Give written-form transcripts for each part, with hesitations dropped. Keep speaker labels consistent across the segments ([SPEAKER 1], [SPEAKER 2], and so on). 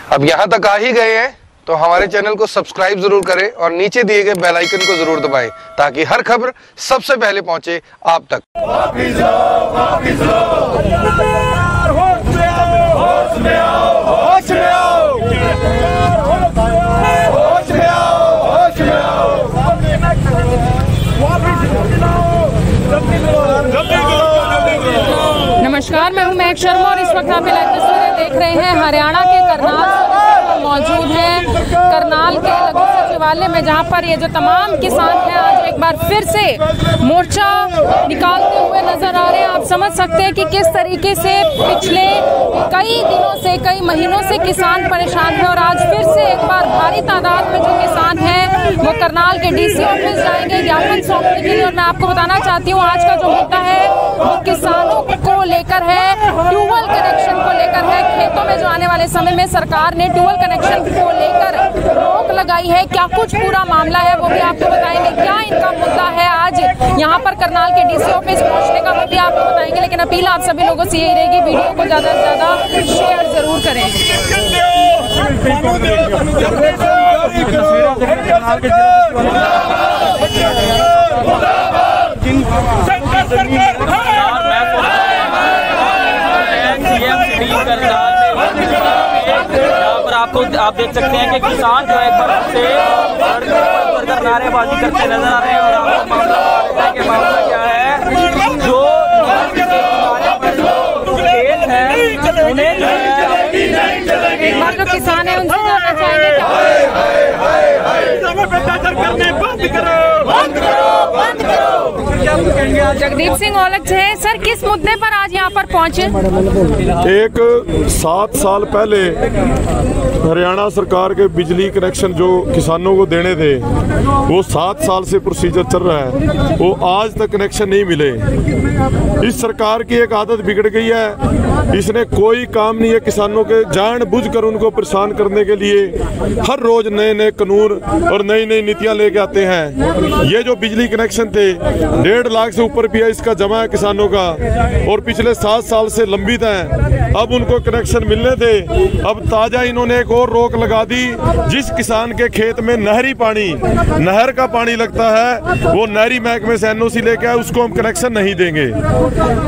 [SPEAKER 1] अब यहाँ तक आ ही गए हैं तो हमारे चैनल को सब्सक्राइब जरूर करें और नीचे दिए गए बेल आइकन को जरूर दबाएं ताकि हर खबर सबसे पहले पहुंचे आप तक।
[SPEAKER 2] नमस्कार, मैं हूं महक शर्मा और इस वक्त आप लाइव तस्वीरें देख रहे हैं। हरियाणा के करनाल मौजूद हैं, करनाल के लघु सचिवालय में, जहां पर ये जो तमाम किसान हैं आज एक बार फिर से मोर्चा निकालते हुए नजर आ रहे हैं। आप समझ सकते हैं कि किस तरीके से पिछले कई दिनों से, कई महीनों से किसान परेशान हैं और आज फिर से एक बार भारी तादाद में जो किसान हैं वो करनाल के डीसी ऑफिस जाएंगे ज्ञापन सौंपने के लिए। और मैं आपको बताना चाहती हूँ आज का जो मुद्दा है वो किसानों को लेकर है, ट्यूबवेल कनेक्शन को लेकर है। खेतों में जो आने वाले समय में सरकार ने ट्यूबवेल कनेक्शन को लेकर रोक लगाई है, क्या कुछ पूरा मामला है वो भी आपको बताएंगे। क्या इनका मुद्दा है आज यहाँ पर करनाल के डीसी ऑफिस पहुँचने का, वो भी आपको बताएंगे। लेकिन अपील आप सभी लोगों से यही रहेगी, वीडियो को ज्यादा से ज्यादा शेयर जरूर करें।
[SPEAKER 3] यहाँ पर आप देख सकते हैं कि किसान जो है एक बार से नारेबाजी करते नजर आ रहे हैं। और आपको मामला क्या है, जो खेत है उन्हें
[SPEAKER 2] एक बार जो किसान है उनसे जानना चाहेंगे जगदीप सिंह औलख है सर, किस मुद्दे पर आज यहाँ पर पहुँचे?
[SPEAKER 4] एक 7 साल पहले हरियाणा सरकार के बिजली कनेक्शन जो किसानों को देने थे वो 7 साल से प्रोसीजर चल रहा है, वो आज तक कनेक्शन नहीं मिले। इस सरकार की एक आदत बिगड़ गई है, इसने कोई काम नहीं है किसानों के, जानबूझकर उनको परेशान करने के लिए हर रोज नए नए कानून और नई नई नीतियां लेके आते हैं। ये जो बिजली कनेक्शन थे 1.5 लाख से ऊपर भी इसका जमा है किसानों का और पिछले 7 साल से लंबित है। अब उनको कनेक्शन मिलने थे, अब ताजा इन्होंने एक और रोक लगा दी। जिस किसान के खेत में नहरी पानी, नहर का पानी लगता है, वो नहरी महकमे से NOC लेके आए, उसको हम कनेक्शन नहीं देंगे।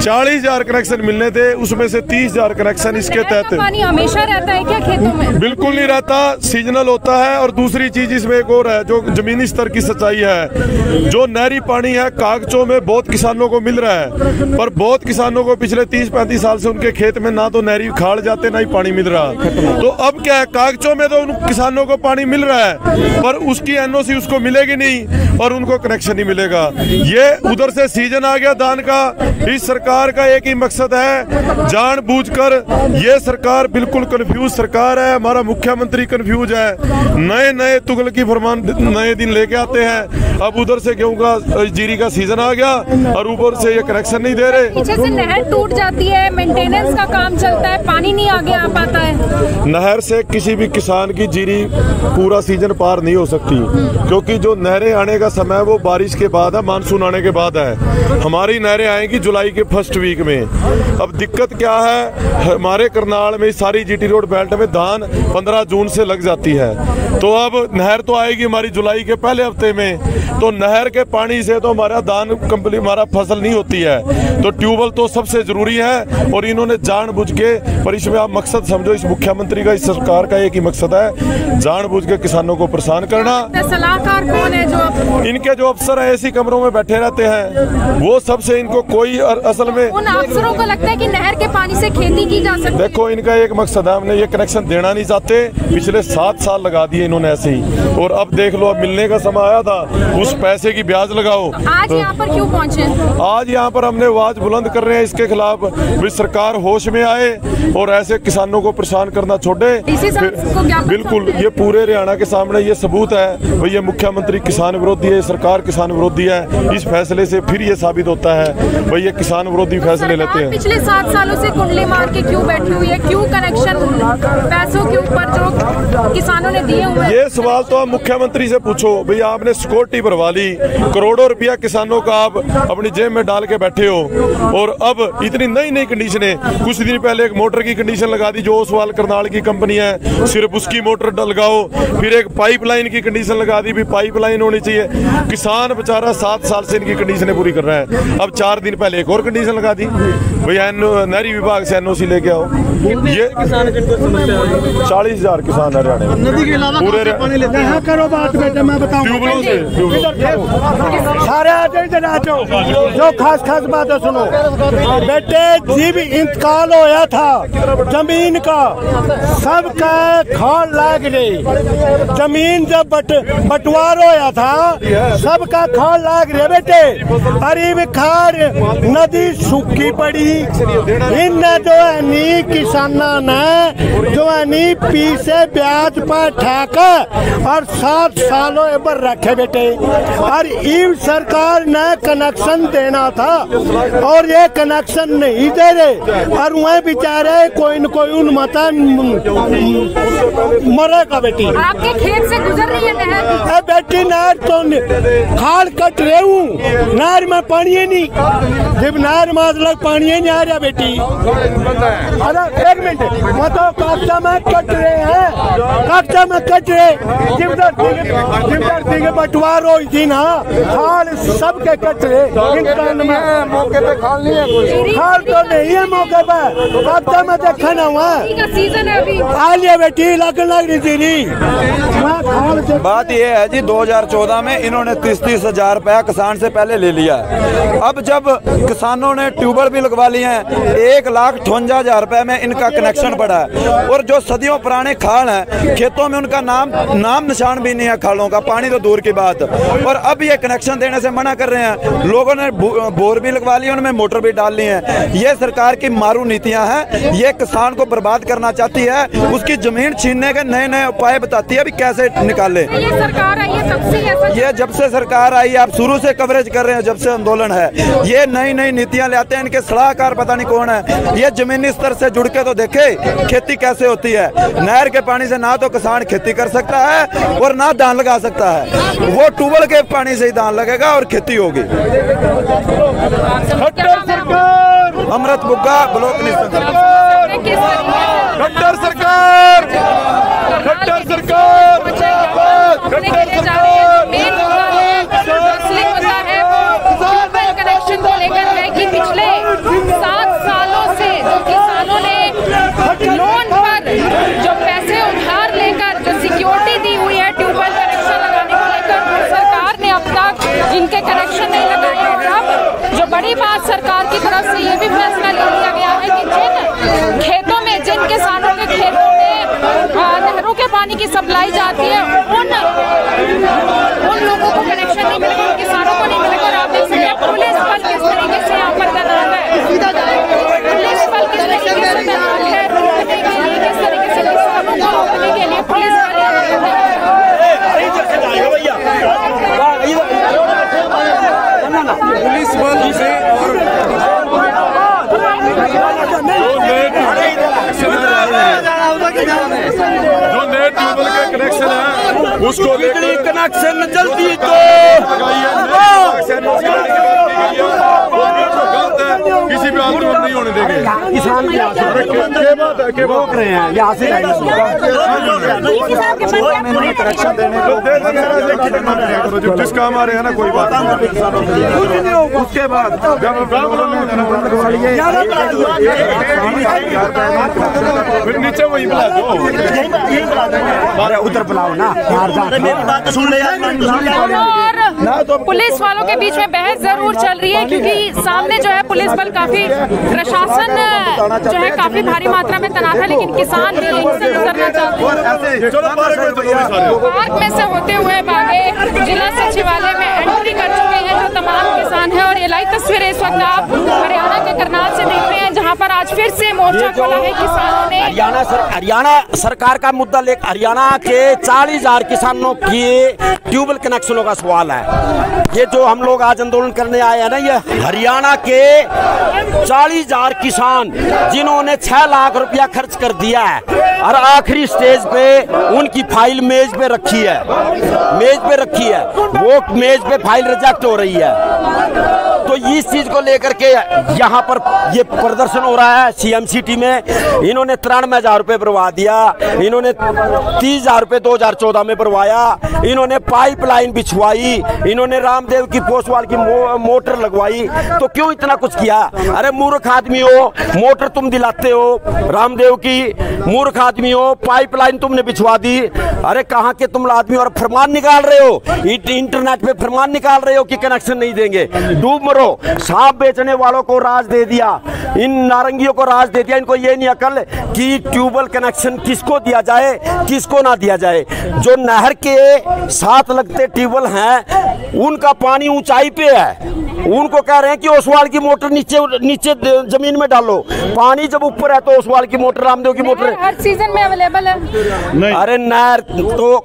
[SPEAKER 4] 40,000 कनेक्शन मिलने थे, उसमें से 30,000 कनेक्शन इसके तहत।
[SPEAKER 2] पानी हमेशा रहता है क्या खेतों में?
[SPEAKER 4] बिल्कुल नहीं रहता, सीजनल होता है। और दूसरी चीज इसमें एक और है जो जमीनी स्तर की सच्चाई है, जो नहरी पानी है कागजों में बहुत किसानों को मिल रहा है, पर बहुत किसानों को पिछले 30-35 साल से उनके खेत में ना तो नहरी खाड़ जाते ना ही पानी मिल रहा। तो अब क्या है, कागजों में तो उन किसानों को पानी मिल रहा है पर उसकी NOC उसको मिलेगी नहीं और उनको कनेक्शन नहीं मिलेगा। ये उधर से सीजन आ गया धान का। इस सरकार का एक ही मकसद है, जानबूझकर ये सरकार बिल्कुल कंफ्यूज सरकार है। हमारा मुख्यमंत्री कंफ्यूज है, नए नए तुगल की फरमान नए दिन लेके आते हैं। अब उधर से गेहूं का जीरी का सीजन आ गया और ऊपर से ये कनेक्शन नहीं दे रहे।
[SPEAKER 2] पीछे से नहर टूट जाती है, मेंटेनेंस का काम चलता है, पानी नहीं आगे आ पाता है।
[SPEAKER 4] नहर से किसी भी किसान की जीरी पूरा सीजन पार नहीं हो सकती, क्योंकि जो नहरें आने का समय वो बारिश के बाद है, मानसून आने के बाद है। हमारी नहरें आएंगी जुलाई के फर्स्ट वीक में। अब दिक्कत क्या है, हमारे करनाल में सारी GT रोड बेल्ट में धान 15 जून से लग जाती है, तो अब नहर तो आएगी हमारी जुलाई के पहले हफ्ते में। तो नहर के पानी से तो हमारा धान कंप्लीट, हमारा फसल नहीं होती है। तो ट्यूबवेल तो सबसे जरूरी है और इन्होंने जानबूझ के, पर इसमें आप मकसद समझो, इस मुख्यमंत्री का, इस सरकार का एक ही मकसद है, जानबूझ के किसानों को परेशान करना।
[SPEAKER 2] सलाहकार कौन है जो?
[SPEAKER 4] इनके जो अफसर है ऐसी कमरों में बैठे रहते हैं, वो सबसे इनको कोई असल में
[SPEAKER 2] उन अफसरों को लगता है कि नहर के पानी से खेती की जा सकती है।
[SPEAKER 4] देखो इनका एक मकसद है, हमने ये कनेक्शन देना नहीं चाहते। पिछले 7 साल लगा दिए इन्होंने ऐसे ही, और अब देख लो अब मिलने का समय आया था, उस पैसे की ब्याज लगाओ।
[SPEAKER 2] आज यहाँ पर क्यों पहुँचे?
[SPEAKER 4] आज यहाँ पर हमने आवाज बुलंद कर रहे हैं इसके खिलाफ, भी सरकार होश में आए और ऐसे किसानों को परेशान करना छोड़े। बिल्कुल, ये पूरे हरियाणा के सामने ये सबूत है भाई, ये मुख्यमंत्री किसान विरोधी है, सरकार किसान विरोधी है। इस फैसले से फिर ये साबित होता है भाई ये किसान विरोधी फैसले लेते हैं।
[SPEAKER 2] पिछले 7 सालों से कुंडली मार के क्यों बैठी हुई है? क्यों कनेक्शन पैसों के ऊपर जो किसानों इन्होंने दिए हुए हैं।
[SPEAKER 4] ये सवाल तो आप मुख्यमंत्री से पूछो। भाई आपने सिक्योरिटी भरवा ली, करोड़ों रुपया किसानों का आप अपनी जेब में डाल के बैठे हो, और अब इतनी नई नई कंडीशनें। कुछ दिन पहले एक मोटर की कंडीशन लगा दी, जो ओसवाल करनाल की कंपनी है, सिर्फ उसकी मोटर लगाओ। फिर एक पाइपलाइन की कंडीशन लगा दी, भी पाइपलाइन होनी चाहिए। किसान बेचारा 7 साल से इनकी कंडीशनें पूरी कर रहा है। अब 4 दिन पहले एक और कंडीशन लगा दी, भैया नहरी विभाग से NOC लेके आओ। ये
[SPEAKER 3] किसान जिनको समस्या है
[SPEAKER 4] 40,000 किसान हरियाणा में
[SPEAKER 5] नदी के अलावा पानी लेते हैं। करो बात बेटे, मैं बताऊं
[SPEAKER 4] ट्यूबवेलों से
[SPEAKER 5] सारे आते इधर आ जाओ, जो खास खास बातें सुनो बेटे। जब इंतकाल होया था जमीन का, सबका खाल लाग रही। जमीन जब बंटवार होया था, सबका खाल लाग रहे बेटे। अरे खार नदी सूखी पड़ी, इन जो है नी किसाना ने जो है नी पीछे ब्याज पर ठेका और 7 सालों पर रखे बेटे। और इन सरकार ने कनेक्शन देना था और ये कनेक्शन नहीं दे रहे, और वह बेचारे कोई न कोई उन मता मरेगा बेटी।
[SPEAKER 2] आपके खेत से गुजर रही है नहर?
[SPEAKER 5] बेटी नहर तो खाल कट रहे हूँ, नहर में पानी ही नहीं। जब नहर में लग पानी ही नहीं आ रहा बेटी। अरे 1 मिनट, मतलब कागजा में कट रहे हैं, कागजा में कट रहे। जिमदार बंटवार हुई थी ना, खाल सबके कट रहे। मौके पे खाल नहीं है, कोई खाल तो नहीं है मौके पे। कागजा में देखा ना हुआ
[SPEAKER 2] सीजन है अभी।
[SPEAKER 5] आ लिया बेटी, लग रही थी।
[SPEAKER 6] बात यह है जी, 2014 में इन्होंने 30-30 हजार रुपया किसान से पहले ले लिया है। अब जब किसानों ने ट्यूबवेल भी लगवा लिए हैं, 1,58,000 रुपए में इनका कनेक्शन पड़ा है। और जो सदियों पुराने खाल हैं, खेतों में उनका नाम निशान भी नहीं है खालों का, पानी तो दूर की बात। और अब ये कनेक्शन देने से मना कर रहे हैं। लोगों ने बोर भी लगवा लिए, उनमें मोटर भी डाल ली है। ये सरकार की मारू नीतियां हैं। ये किसान को बर्बाद करना चाहती है, उसकी जमीन छीनने के नए नए उपाय बताती है, अभी कैसे निकाले।
[SPEAKER 2] ये सरकार आई है तब से,
[SPEAKER 6] ये जब से सरकार आई, आप शुरू से कवरेज कर रहे हैं, जब से आंदोलन है। ये नई नई नीतियां लाते हैं, इनके सलाहकार पता नहीं कौन है। ये जमीनी स्तर से जुड़ के तो देखे खेती कैसे होती है। नहर के पानी से ना तो किसान खेती कर सकता है और ना धान लगा सकता है। वो ट्यूबवेल के पानी से ही धान लगेगा और खेती होगी। अमृत बुग्गा ब्लॉक
[SPEAKER 4] खट्टर सरकार, खट्टर सरकार,
[SPEAKER 2] कनेक्शन को लेकर है कि पिछले 7 सालों से जो किसानों ने लोन पर जो पैसे उधार लेकर जो सिक्योरिटी दी हुई है ट्यूबवेल कनेक्शन लगाने को लेकर, सरकार ने अब तक जिनके कनेक्शन नहीं लगाए। अब जो बड़ी बात सरकार की तरफ से ये भी फैसला ले लिया गया है कि जिन खेतों में, जिन किसानों के खेतों में नहरों के पानी की सप्लाई जाती है, उन लोगों को कनेक्शन नहीं मिलेगा, किसानों को नहीं मिलेगा। और आप देख सकते हैं पुलिस बल किस तरीके से यहाँ पर तैनात है, पुलिस बल किस तरीके से तैनात है, रोकने के लिए, किस तरीके से किसानों को रोकने के लिए पुलिस बल
[SPEAKER 4] से जो नए ट्यूबवेल के कनेक्शन है उसको
[SPEAKER 6] कनेक्शन जल्दी तो
[SPEAKER 4] किसी भी आंदोलन नहीं होने देंगे।
[SPEAKER 5] किसान के रोक रहे हैं यहाँ से
[SPEAKER 6] कनेक्शन देने
[SPEAKER 4] को जिस काम आ रहे हैं ना, कोई बात नहीं।
[SPEAKER 6] उसके बाद
[SPEAKER 4] फिर नीचे वही बुला दो,
[SPEAKER 5] उधर बुलाओ ना।
[SPEAKER 2] और पुलिस वालों के बीच में बहस जरूर चल रही है, क्योंकि सामने जो है पुलिस बल काफी, प्रशासन जो है काफी भारी मात्रा में तैनात है, लेकिन किसान भी यहीं से गुजरना चाहते हैं। पार्क में से होते हुए बागे जिला सचिवालय में एंट्री कर चुके हैं जो तमाम किसान हैं। और ये लाइव तस्वीरें इस वक्त आप हरियाणा के करनाल से देख रहे हैं, जहां पर आज फिर से मोर्चा खोला है किसानों ने।
[SPEAKER 7] हरियाणा सरकार का मुद्दा लेकर हरियाणा के 40,000 किसानों के ट्यूबवेल कनेक्शनों का सवाल है। ये जो हम लोग आज आंदोलन करने आए हैं ना, ये हरियाणा के 40,000 किसान जिन्होंने 6 लाख रुपया खर्च कर दिया है और आखिरी स्टेज पे उनकी फाइल मेज पे रखी है, वो मेज पे फाइल रिजेक्ट हो रही है। तो इस चीज को लेकर के यहाँ पर ये प्रदर्शन हो रहा है। CMCT में इन्होंने 93,000 रुपये भरवा दिया, इन्होंने 30,000 रुपये 2014 में भरवाया, इन्होंने पाइपलाइन बिछवाई, इन्होंने रामदेव की पोस्टवाल की मोटर लगवाई। तो क्यों इतना कुछ किया? अरे मूर्ख आदमी हो, मोटर तुम दिलाते हो रामदेव की, मूर्ख आदमी हो, पाइपलाइन तुमने बिछवा दी। अरे कहाँ के तुम आदमी, और फरमान निकाल रहे हो, इंटरनेट पे फरमान निकाल रहे हो कि कनेक्शन नहीं देंगे। डूब मरो। सांप बेचने वालों को राज दे दिया, इन नारंगियों को राज दे दिया। इनको ये नहीं अकल कि ट्यूबवेल कनेक्शन किसको दिया जाए, किसको ना दिया जाए। जो नहर के साथ लगते ट्यूबवेल हैं उनका पानी ऊंचाई पे है, उनको कह रहे हैं कि ओसवाल की मोटर नीचे जमीन में डालो। पानी जब ऊपर है तो ओसवाल की मोटर, रामदेव की मोटर
[SPEAKER 2] हर सीजन में अवेलेबल है।
[SPEAKER 7] अरे नहर तो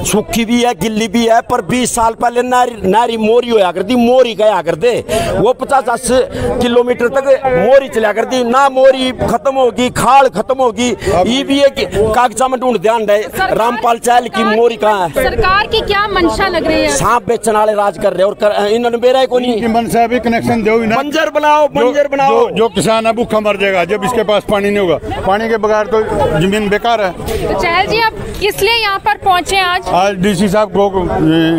[SPEAKER 7] सूखी भी है, गिल्ली भी है, पर 20 साल पहले नारी मोरी होया करती, मोरी गया करते, वो 50-60 किलोमीटर तक मोरी चला करती। ना मोरी खत्म होगी, खाल खत्म होगी, ये भी एक कागजा में ढूंढ ध्यान रहे। रामपाल चहल की मोरी कहाँ है?
[SPEAKER 2] सरकार की क्या मंशा लग रही है?
[SPEAKER 7] सांप बेचने वाले राज कर रहे और इन्होंने बेरा को नहीं।
[SPEAKER 5] मनसा भी कनेक्शन दो ही ना,
[SPEAKER 7] बंजर बनाओ।
[SPEAKER 5] जो किसान है भूखा मर जाएगा जब इसके पास पानी नहीं होगा। पानी के बगैर तो जमीन बेकार है।
[SPEAKER 2] तो चहल जी, अब किस लिए यहाँ पर पहुँचे आज?
[SPEAKER 5] DC साहब को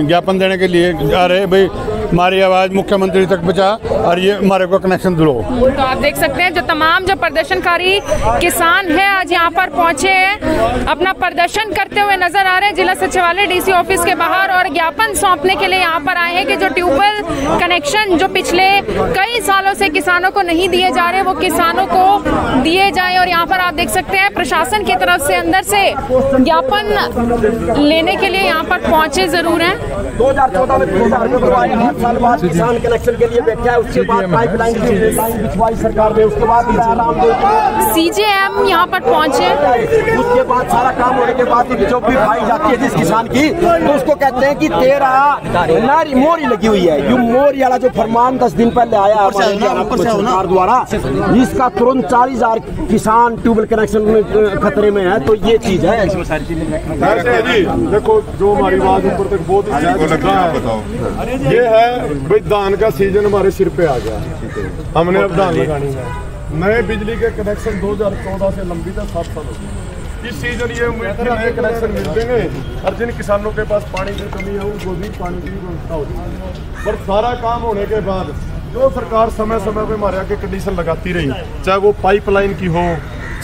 [SPEAKER 5] ज्ञापन देने के लिए आ रहे, भाई हमारी आवाज मुख्यमंत्री तक पहुंचा और ये हमारे को कनेक्शन दिलो।
[SPEAKER 2] तो आप देख सकते हैं जो तमाम प्रदर्शनकारी किसान हैं आज यहाँ पर पहुंचे हैं, अपना प्रदर्शन करते हुए नजर आ रहे हैं जिला सचिवालय DC ऑफिस के बाहर, और ज्ञापन सौंपने के लिए यहाँ पर आए हैं कि जो ट्यूबवेल कनेक्शन जो पिछले कई सालों से किसानों को नहीं दिए जा रहे वो किसानों को दिए जाए। और यहाँ पर आप देख सकते हैं प्रशासन की तरफ से अंदर से ज्ञापन लेने के लिए यहाँ पर पहुंचे जरूर हैं।
[SPEAKER 7] 2014 में साल बाद किसान कनेक्शन के लिए बैठा है, उसके बाद पाइपलाइन बिछवाई सरकार ने, उसके बाद
[SPEAKER 2] CJM यहाँ पर पहुँचे,
[SPEAKER 7] उसके बाद सारा काम होने के बाद जो भी पाई जाती है जिस किसान की, तो उसको कहते हैं कि तेरा नारी मोरी लगी हुई है। ये मोरी वाला जो फरमान 10 दिन पहले आया सरकार द्वारा, इसका तुरंत 40,000 किसान ट्यूबवेल कनेक्शन खतरे में है। तो ये चीज है।
[SPEAKER 4] देखो जो हमारी बात ऊपर तक बहुत ये है भाई, धान का सीजन हमारे सिर पे आ गया, हमने अब धान लगानी है। नए बिजली के कनेक्शन 2014 से लंबी था, 7 साल हो गए। इस सीजन ये उम्मीद थी नए कनेक्शन मिल देंगे और जिन किसानों के पास पानी की कमी है उनको भी पानी की व्यवस्था होगी। पर सारा काम होने के बाद जो सरकार समय समय पे हमारे आगे कंडीशन लगाती रही, चाहे वो पाइपलाइन की हो,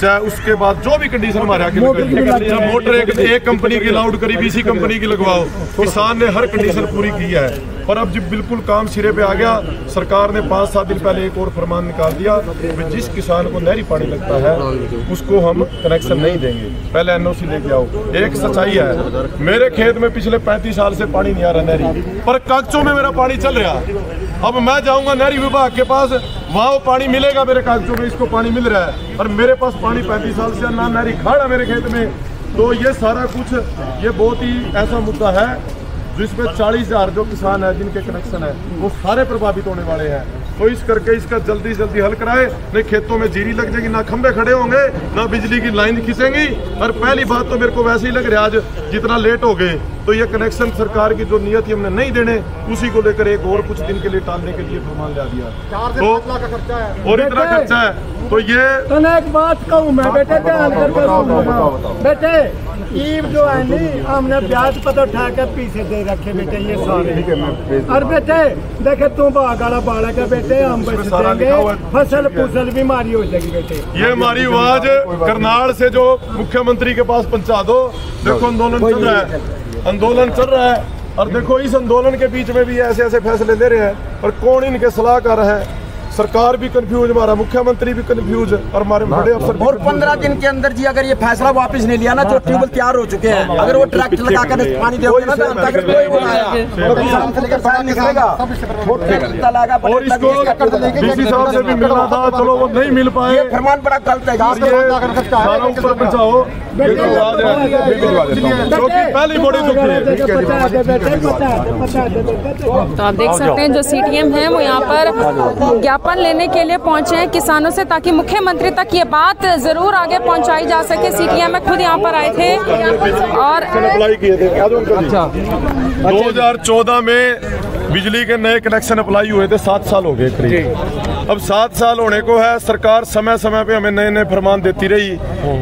[SPEAKER 4] चाहे उसके बाद जो भी कंडीशन हमारे आगे मोटर एक कंपनी की अलाउड करी, BC कंपनी की लगवाओ, किसान ने हर कंडीशन पूरी की है। पर अब जब बिल्कुल काम सिरे पे आ गया, सरकार ने 5-7 दिन पहले एक और फरमान निकाल दिया कि जिस किसान को नहरी पानी लगता है उसको हम कनेक्शन नहीं देंगे, पहले NOC लेके आओ। एक सच्चाई है, मेरे खेत में पिछले 35 साल से पानी नहीं आ रहा नहरी, पर कागजों में मेरा पानी चल रहा। अब मैं जाऊंगा नहरी विभाग के पास, वहाँ वो पानी मिलेगा, मेरे कागजों में इसको पानी मिल रहा है, और मेरे पास पानी 35 साल से ना नहरी खाड़ा मेरे खेत में। तो ये सारा कुछ ये बहुत ही ऐसा मुद्दा है जिसमें 40,000 जो किसान है जिनके कनेक्शन है वो सारे प्रभावित होने वाले हैं। तो इस करके इसका जल्दी से जल्दी हल कराए, नहीं खेतों में जीरी लग जाएगी, ना खंबे खड़े होंगे, ना बिजली की लाइन खींचेंगी। और पहली बात तो मेरे को वैसे ही लग रहा है आज जितना लेट हो गए, तो ये कनेक्शन सरकार की जो नियत हमने नहीं देने, उसी को लेकर एक और कुछ दिन के लिए टालने के लिए फरमान ला दिया। तो और इतना खर्चा है तो ये
[SPEAKER 5] एक बात कहूँ मैं बेटे, बेटे ईब जो है नी हमने ब्याज पता उठा कर पीछे दे रखे बेटे ये सारे। और बेटे देखे तू बागाड़ा बाड़ा का बेटे हम बच देंगे, फसल फूसल बीमारी हो जाएगी बेटे।
[SPEAKER 4] ये हमारी आवाज करनाल से जो मुख्यमंत्री के पास पहुंचा दो। देखो आंदोलन चल रहा है, आंदोलन चल रहा है, और देखो इस आंदोलन के बीच में भी ऐसे ऐसे फैसले ले रहे हैं, और कौन इनके सलाहकार है? सरकार भी कंफ्यूज, हमारा मुख्यमंत्री भी कंफ्यूज है और हमारे बड़े अफसर।
[SPEAKER 7] और 15 दिन के अंदर जी अगर ये फैसला वापस नहीं लिया ना, जो ट्यूबवेल तैयार हो चुके हैं, अगर वो ट्रैक्टर लगाकर पानी देंगे ना, तो अंत तक कोई वो आया किसान से लेकर बाहर निकलेगा।
[SPEAKER 4] और इसको डीसी साहब से भी मिलना था, चलो वो नहीं मिल पाए।
[SPEAKER 7] ये फरमान बड़ा गलत है।
[SPEAKER 4] सारा ऊपर पहुंचाओ, पहली बड़ी दुखी है।
[SPEAKER 2] तो आप देख सकते हैं जो सीटीएम हैं वो यहाँ पर ज्ञापन लेने के लिए पहुंचे हैं किसानों से, ताकि मुख्यमंत्री तक ये बात जरूर आगे पहुंचाई जा सके। सीटीएम में खुद यहाँ पर आए थे और
[SPEAKER 4] अप्लाई किए थे। 2014 में बिजली के नए कनेक्शन अप्लाई हुए थे, 7 साल हो गए करीब। अब 7 साल होने को है, सरकार समय समय पे हमें नए नए फरमान देती रही।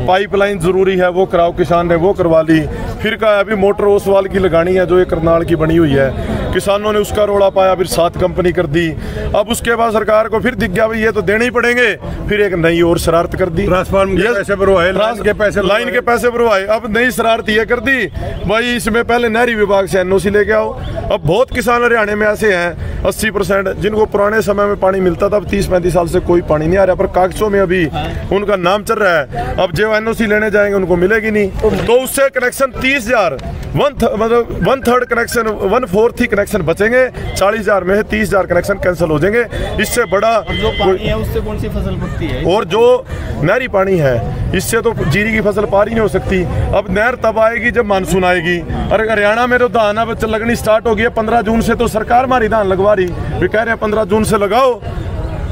[SPEAKER 4] पाइपलाइन जरूरी है, वो कराओ, किसान ने वो करवा ली। फिर कहा अभी मोटर ओसवाल की लगानी है जो एक करनाल की बनी हुई है, किसानों ने उसका रोड़ा पाया, फिर 7 कंपनी कर दी। अब उसके बाद सरकार को फिर दिख गया भाई ये तो देने ही पड़ेंगे, फिर एक नई और शरारत कर दी। ट्रांसफार्मर के पैसे भरवाए, लाइन के पैसे भरवाए। अब नई शरारत ये कर दी भाई इसमें पहले नहरी विभाग से एनओसी लेके आओ। अब बहुत किसान हरियाणा में ऐसे हैं 80% जिनको पुराने समय में पानी मिलता था, अब 30-35 साल से कोई पानी नहीं आ रहा, पर कागजों में अभी उनका नाम चल रहा है। अब जो एनओसी लेने जाएंगे उनको मिलेगी नहीं, तो उससे कनेक्शन 30,000 मतलब 1/3 कनेक्शन 1/4 ही कनेक्शन बचेंगे। 40,000 में 30,000 कनेक्शन कैंसिल हो जाएंगे। इससे बड़ा
[SPEAKER 3] जो पानी है उससे कौन सी फसल पकती है?
[SPEAKER 4] और जो नहरी पानी है इससे तो जीरी की फसल पार ही नहीं हो सकती। अब नहर तब आएगी जब मानसून आएगी। और हरियाणा में तो धान अब लगनी स्टार्ट हो गई है 15 जून से, तो सरकार हमारी धान लगवा रही, वे कह रहे हैं 15 जून से लगाओ।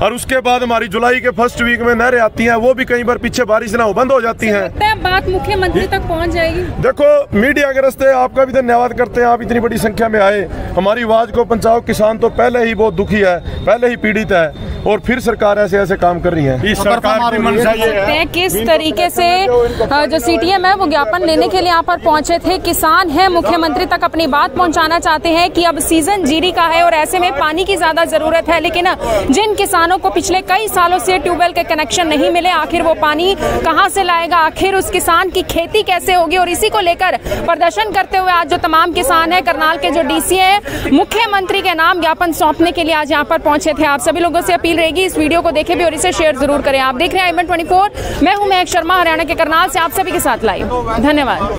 [SPEAKER 4] और उसके बाद हमारी जुलाई के फर्स्ट वीक में नहरें आती हैं, वो भी कई बार पीछे बारिश ना हो बंद हो जाती हैं।
[SPEAKER 2] बात मुख्यमंत्री तक पहुंच जाएगी।
[SPEAKER 4] देखो मीडिया के रास्ते आपका भी धन्यवाद करते हैं, आप इतनी बड़ी संख्या में आए, हमारी आवाज को पहुंचाओ। किसान तो पहले ही बहुत दुखी है, पहले ही पीड़ित है, और फिर सरकार ऐसे ऐसे काम कर रही है। सरकार की मंशा ये है
[SPEAKER 2] किस तरीके से जो सीटीएम है वो ज्ञापन लेने के लिए यहाँ पर पहुंचे थे। किसान है, मुख्यमंत्री तक अपनी बात पहुंचाना चाहते हैं कि अब सीजन जीरी का है और ऐसे में पानी की ज्यादा जरूरत है, लेकिन जिन किसानों को पिछले कई सालों से ट्यूबवेल के कनेक्शन नहीं मिले, आखिर वो पानी कहां से लाएगा, आखिर उस किसान की खेती कैसे होगी। और इसी को लेकर प्रदर्शन करते हुए आज जो तमाम किसान है, करनाल के जो डीसी है, मुख्यमंत्री के नाम ज्ञापन सौंपने के लिए आज यहाँ पर पहुंचे थे। आप सभी लोगों से अपील रहेगी इस वीडियो को देखें भी और इसे शेयर जरूर करें। आप देख रहे हैं IMN24, मैं हूं महक शर्मा, हरियाणा के करनाल से आप सभी के साथ लाइव। धन्यवाद।